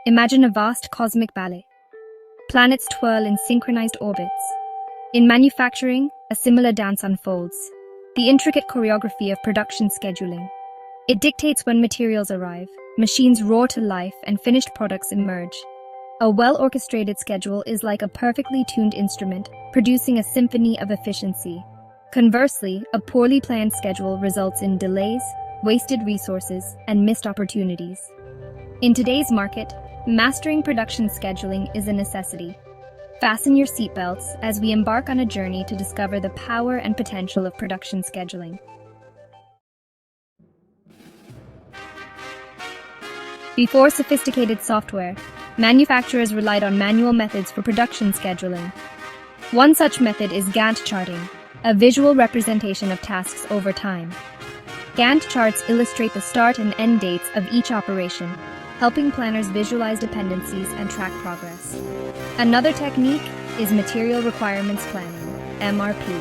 Imagine a vast cosmic ballet. Planets twirl in synchronized orbits. In manufacturing, a similar dance unfolds. The intricate choreography of production scheduling. It dictates when materials arrive, machines roar to life, and finished products emerge. A well-orchestrated schedule is like a perfectly tuned instrument, producing a symphony of efficiency. Conversely, a poorly planned schedule results in delays, wasted resources, and missed opportunities. In today's market, mastering production scheduling is a necessity. Fasten your seatbelts as we embark on a journey to discover the power and potential of production scheduling. Before sophisticated software, manufacturers relied on manual methods for production scheduling. One such method is Gantt charting, a visual representation of tasks over time. Gantt charts illustrate the start and end dates of each operation, helping planners visualize dependencies and track progress. Another technique is material requirements planning, MRP.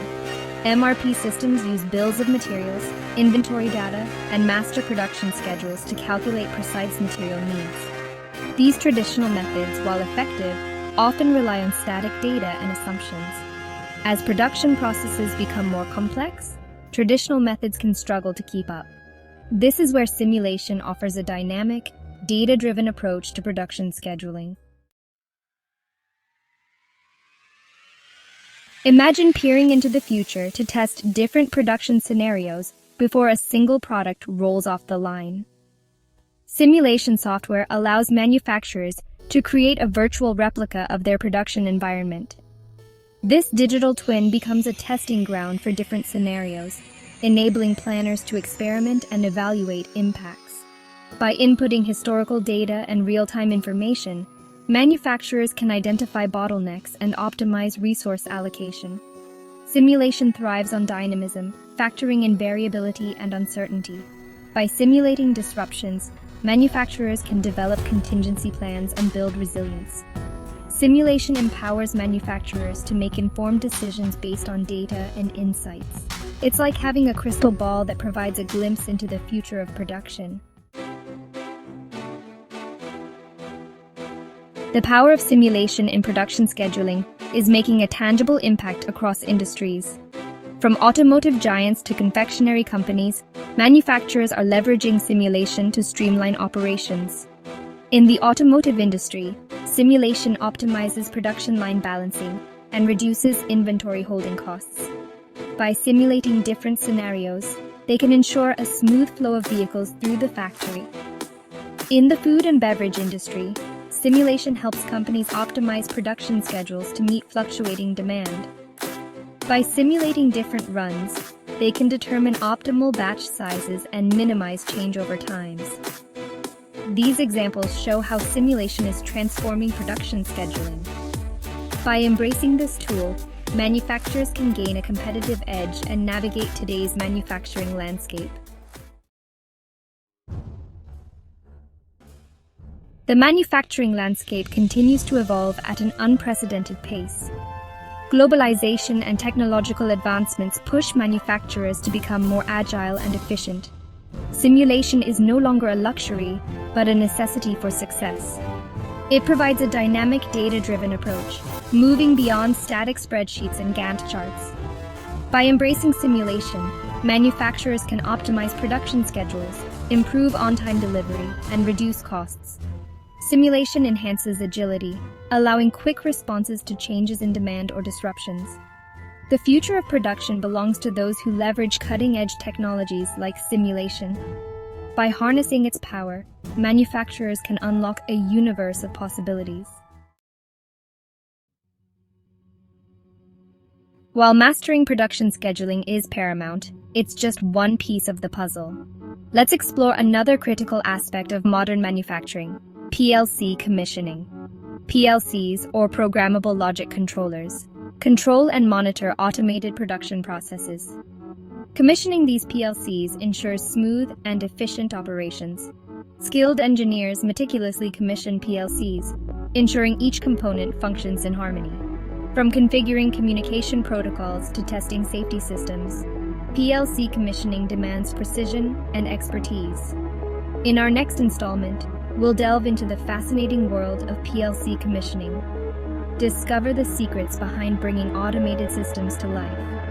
MRP systems use bills of materials, inventory data, and master production schedules to calculate precise material needs. These traditional methods, while effective, often rely on static data and assumptions. As production processes become more complex, traditional methods can struggle to keep up. This is where simulation offers a dynamic, data-driven approach to production scheduling. Imagine peering into the future to test different production scenarios before a single product rolls off the line. Simulation software allows manufacturers to create a virtual replica of their production environment. This digital twin becomes a testing ground for different scenarios, enabling planners to experiment and evaluate impacts. By inputting historical data and real-time information, manufacturers can identify bottlenecks and optimize resource allocation. Simulation thrives on dynamism, factoring in variability and uncertainty. By simulating disruptions, manufacturers can develop contingency plans and build resilience. Simulation empowers manufacturers to make informed decisions based on data and insights. It's like having a crystal ball that provides a glimpse into the future of production. The power of simulation in production scheduling is making a tangible impact across industries. From automotive giants to confectionery companies, manufacturers are leveraging simulation to streamline operations. In the automotive industry, simulation optimizes production line balancing and reduces inventory holding costs. By simulating different scenarios, they can ensure a smooth flow of vehicles through the factory. In the food and beverage industry, simulation helps companies optimize production schedules to meet fluctuating demand. By simulating different runs, they can determine optimal batch sizes and minimize changeover times. These examples show how simulation is transforming production scheduling. By embracing this tool, manufacturers can gain a competitive edge and navigate today's manufacturing landscape. The manufacturing landscape continues to evolve at an unprecedented pace. Globalization and technological advancements push manufacturers to become more agile and efficient. Simulation is no longer a luxury, but a necessity for success. It provides a dynamic, data-driven approach, moving beyond static spreadsheets and Gantt charts. By embracing simulation, manufacturers can optimize production schedules, improve on-time delivery, and reduce costs. Simulation enhances agility, allowing quick responses to changes in demand or disruptions. The future of production belongs to those who leverage cutting-edge technologies like simulation. By harnessing its power, manufacturers can unlock a universe of possibilities. While mastering production scheduling is paramount, it's just one piece of the puzzle. Let's explore another critical aspect of modern manufacturing: PLC commissioning. PLCs, or Programmable Logic Controllers, control and monitor automated production processes. Commissioning these PLCs ensures smooth and efficient operations. Skilled engineers meticulously commission PLCs, ensuring each component functions in harmony. From configuring communication protocols to testing safety systems, PLC commissioning demands precision and expertise. In our next installment, we'll delve into the fascinating world of PLC commissioning. Discover the secrets behind bringing automated systems to life.